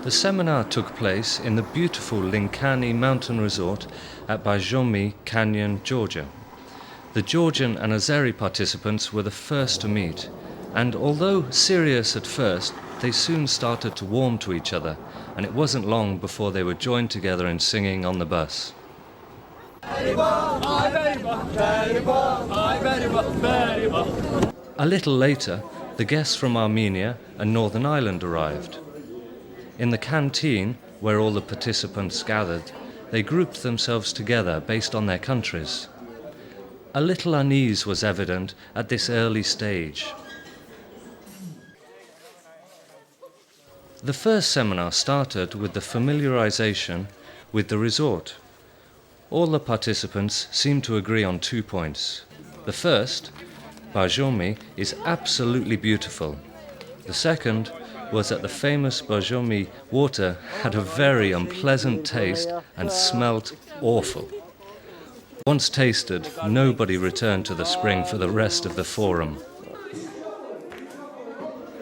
The seminar took place in the beautiful Linkani mountain resort at Bajomi Canyon, Georgia. The Georgian and Azeri participants were the first to meet, and although serious at first, they soon started to warm to each other, and it wasn't long before they were joined together in singing on the bus. A little later, the guests from Armenia and Northern Ireland arrived. In the canteen, where all the participants gathered, they grouped themselves together based on their countries. A little unease was evident at this early stage. The first seminar started with the familiarization with the resort. All the participants seemed to agree on 2 points. The first, Bajomi, is absolutely beautiful. The second was that the famous Bajomi water had a very unpleasant taste and smelt awful. Once tasted, nobody returned to the spring for the rest of the forum.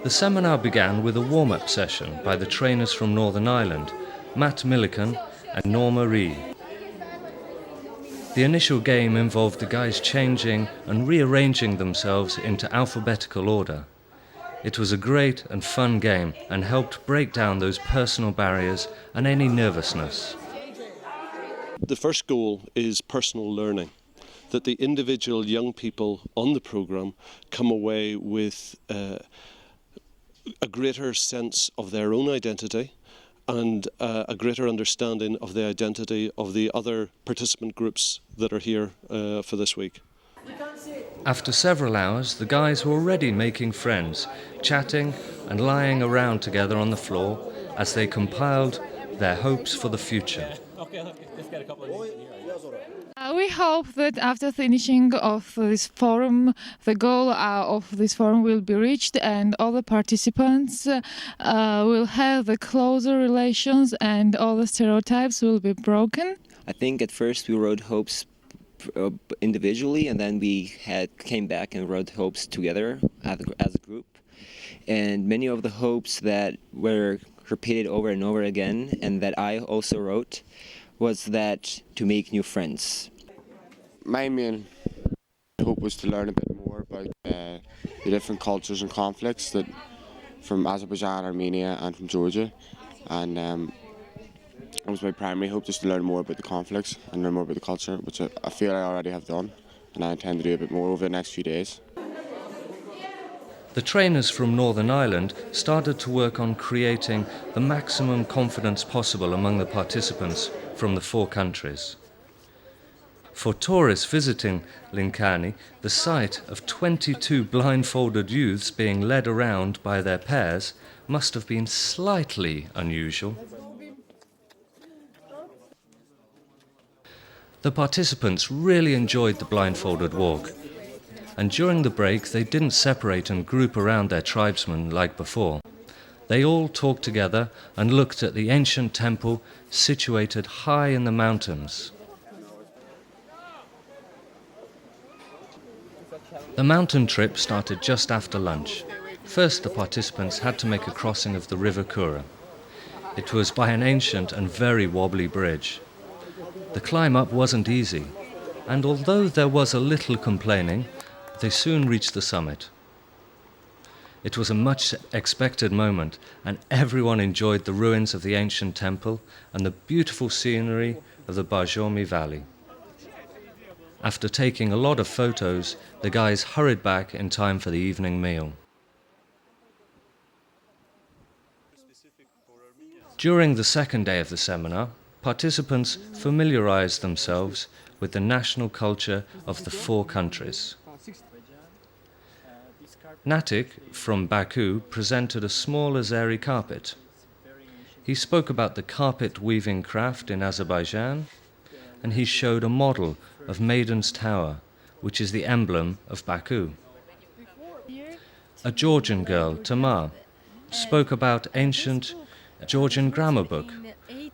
The seminar began with a warm-up session by the trainers from Northern Ireland, Matt Millican and Norma Ree. The initial game involved the guys changing and rearranging themselves into alphabetical order. It was a great and fun game and helped break down those personal barriers and any nervousness. The first goal is personal learning, that the individual young people on the programme come away with a greater sense of their own identity and a greater understanding of the identity of the other participant groups that are here for this week. After several hours, the guys were already making friends, chatting and lying around together on the floor as they compiled their hopes for the future. We hope that after finishing of this forum, the goal of this forum will be reached and all the participants will have the closer relations and all the stereotypes will be broken. I think at first we wrote hopes individually, and then we came back and wrote hopes together as a group. And many of the hopes that were repeated over and over again, and that I also wrote, was that to make new friends. My main hope was to learn a bit more about the different cultures and conflicts that from Azerbaijan, Armenia and from Georgia, and it was my primary hope, just to learn more about the conflicts and learn more about the culture, which I feel I already have done, and I intend to do a bit more over the next few days. The trainers from Northern Ireland started to work on creating the maximum confidence possible among the participants from the 4 countries. For tourists visiting Linkani, the sight of 22 blindfolded youths being led around by their pairs must have been slightly unusual. The participants really enjoyed the blindfolded walk, and during the break they didn't separate and group around their tribesmen like before. They all talked together and looked at the ancient temple situated high in the mountains. The mountain trip started just after lunch. First, the participants had to make a crossing of the River Kura. It was by an ancient and very wobbly bridge. The climb up wasn't easy, and although there was a little complaining, they soon reached the summit. It was a much expected moment, and everyone enjoyed the ruins of the ancient temple and the beautiful scenery of the Bajomi Valley. After taking a lot of photos, the guys hurried back in time for the evening meal. During the second day of the seminar, participants familiarized themselves with the national culture of the 4 countries. Natik from Baku presented a small Azeri carpet. He spoke about the carpet weaving craft in Azerbaijan, and he showed a model of Maiden's Tower, which is the emblem of Baku. A Georgian girl, Tamar, spoke about ancient Georgian grammar book,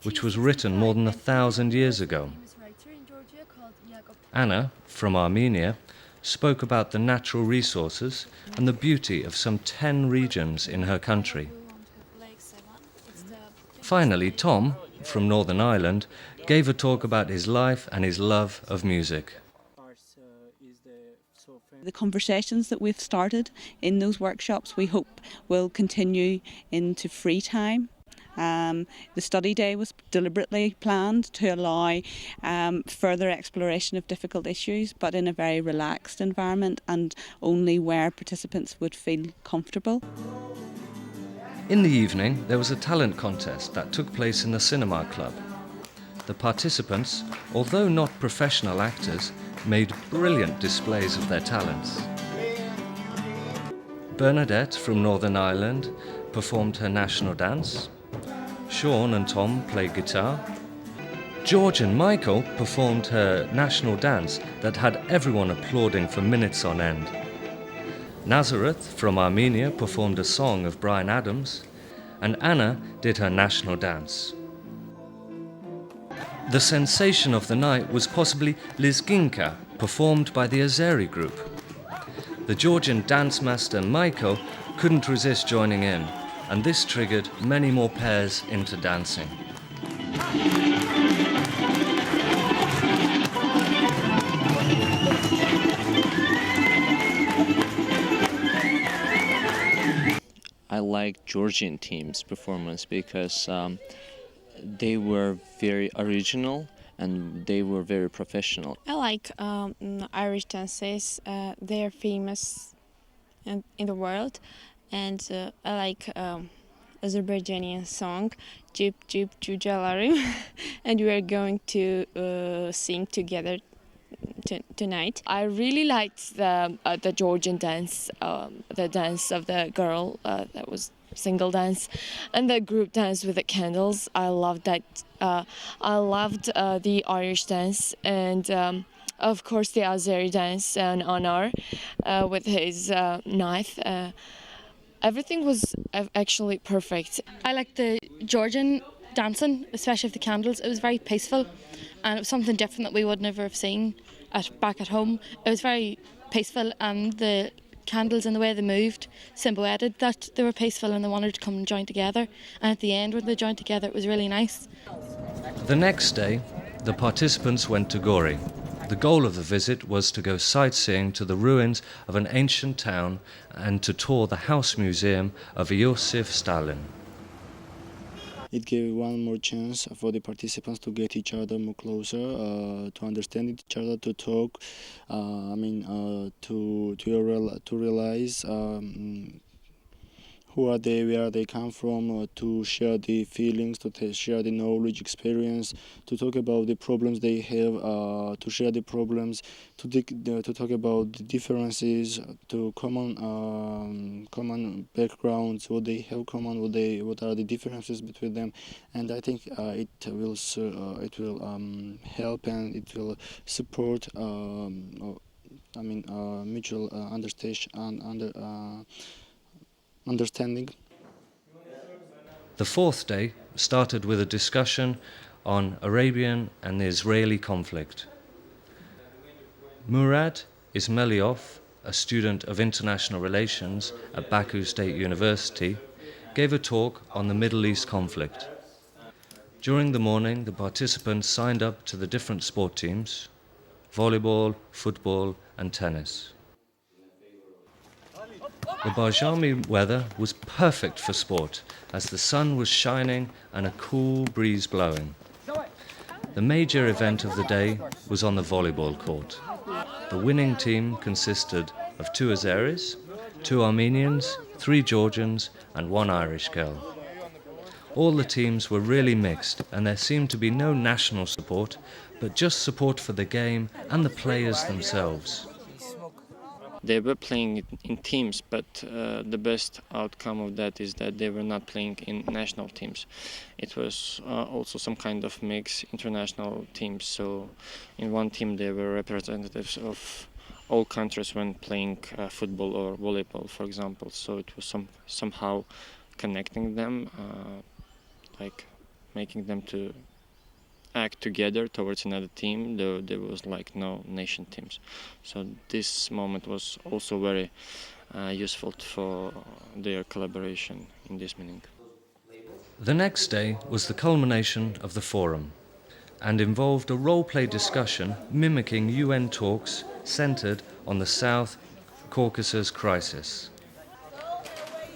which was written more than 1,000 years ago. Anna, from Armenia, spoke about the natural resources and the beauty of some 10 regions in her country. Finally, Tom, from Northern Ireland, gave a talk about his life and his love of music. The conversations that we've started in those workshops we hope will continue into free time. The study day was deliberately planned to allow further exploration of difficult issues, but in a very relaxed environment and only where participants would feel comfortable. In the evening, there was a talent contest that took place in the cinema club. The participants, although not professional actors, made brilliant displays of their talents. Bernadette from Northern Ireland performed her national dance. Sean and Tom played guitar. George and Michael performed her national dance that had everyone applauding for minutes on end. Nazareth from Armenia performed a song of Bryan Adams, and Anna did her national dance. The sensation of the night was possibly Lizginka, performed by the Azeri group. The Georgian dance master Michael couldn't resist joining in, and this triggered many more pairs into dancing. I like Georgian team's performance because they were very original and they were very professional. I like Irish dances. They're famous in the world, and I like Azerbaijani song "Jip Jip Jujalarim," and we are going to sing together tonight. I really liked the Georgian dance, the dance of the girl that was single dance, and the group dance with the candles. I loved that. I loved the Irish dance, and of course the Azeri dance and Anar with his knife. Everything was actually perfect. I liked the Georgian dancing, especially with the candles. It was very peaceful, and it was something different that we would never have seen back at home. It was very peaceful, and the candles and the way they moved silhouetted that they were peaceful and they wanted to come and join together. And at the end, when they joined together, it was really nice. The next day, the participants went to Gori. The goal of the visit was to go sightseeing to the ruins of an ancient town and to tour the house museum of Iosif Stalin. It gave one more chance for the participants to get each other more closer, to understand each other, to talk. To realize who are they, where they come from, to share the feelings, to share the knowledge, experience, to talk about the problems they have, to share the problems, to talk about the differences, to common backgrounds, what they have common, what are the differences between them, and I think it will help and it will support. Mutual understanding. The fourth day started with a discussion on Arabian and the Israeli conflict. Murad Ismailov, a student of international relations at Baku State University, gave a talk on the Middle East conflict. During the morning, the participants signed up to the different sport teams: volleyball, football, and tennis. The Barjami weather was perfect for sport, as the sun was shining and a cool breeze blowing. The major event of the day was on the volleyball court. The winning team consisted of 2 Azeris, 2 Armenians, 3 Georgians, and 1 Irish girl. All the teams were really mixed, and there seemed to be no national support, but just support for the game and the players themselves. They were playing in teams, but the best outcome of that is that they were not playing in national teams. It was also some kind of mix international teams. So in one team they were representatives of all countries when playing football or volleyball, for example. So it was somehow connecting them, like making them to act together towards another team, though there was like no nation teams. So this moment was also very useful for their collaboration in this meaning. The next day was the culmination of the forum and involved a role-play discussion mimicking UN talks centered on the South Caucasus crisis.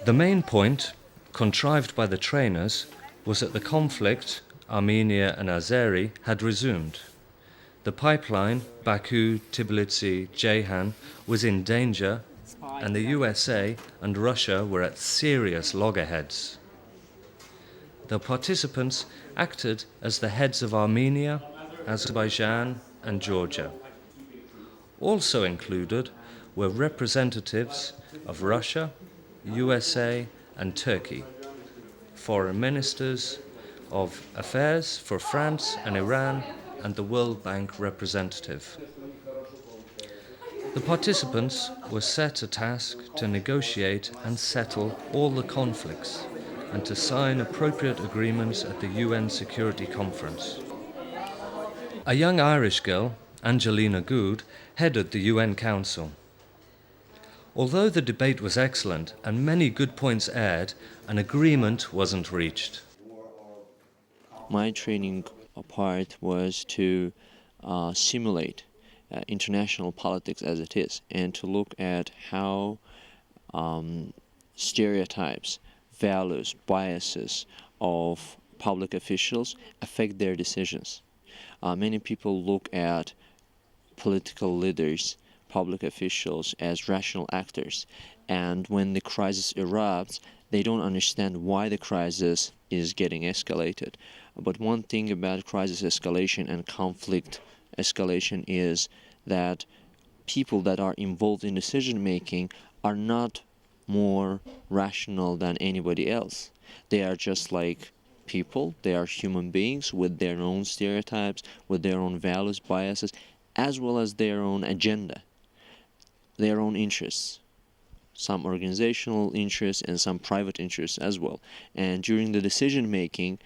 The main point, contrived by the trainers, was that the conflict, Armenia and Azeri, had resumed. The pipeline, Baku-Tbilisi-Ceyhan, was in danger, and the USA and Russia were at serious loggerheads. The participants acted as the heads of Armenia, Azerbaijan, and Georgia. Also included were representatives of Russia, USA, and Turkey, foreign ministers of affairs for France and Iran, and the World Bank representative. The participants were set a task to negotiate and settle all the conflicts and to sign appropriate agreements at the UN Security Conference. A young Irish girl, Angelina Good, headed the UN Council. Although the debate was excellent and many good points aired, an agreement wasn't reached. My training part was to simulate international politics as it is, and to look at how stereotypes, values, biases of public officials affect their decisions. Many people look at political leaders, public officials as rational actors, and when the crisis erupts, they don't understand why the crisis is getting escalated. But one thing about crisis escalation and conflict escalation is that people that are involved in decision making are not more rational than anybody else. They are just like people. They are human beings with their own stereotypes, with their own values, biases, as well as their own agenda, their own interests, some organizational interests and some private interests as well. And during the decision making,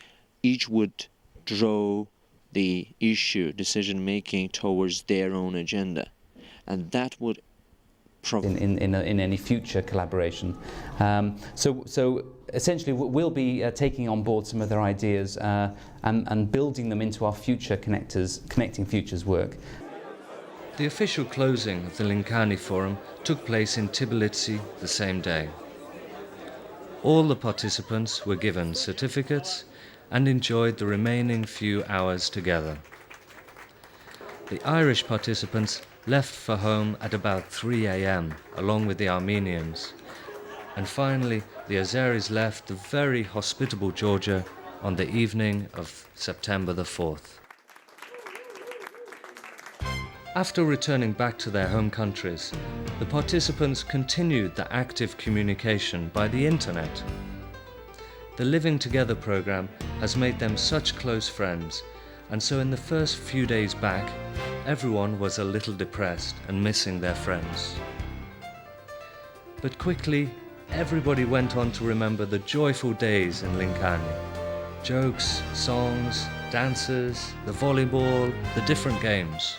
each would draw the issue, decision making, towards their own agenda, and that would in any future collaboration. So essentially we'll be taking on board some of their ideas and building them into our future Connecting Futures work. The official closing of the Linkani Forum took place in Tbilisi the same day. All the participants were given certificates and enjoyed the remaining few hours together. The Irish participants left for home at about 3 a.m. along with the Armenians, and finally the Azeris left the very hospitable Georgia on the evening of September the 4th. After returning back to their home countries, the participants continued the active communication by the internet. The Living Together program has made them such close friends, and so in the first few days back, everyone was a little depressed and missing their friends. But quickly, everybody went on to remember the joyful days in Linkani. Jokes, songs, dances, the volleyball, the different games.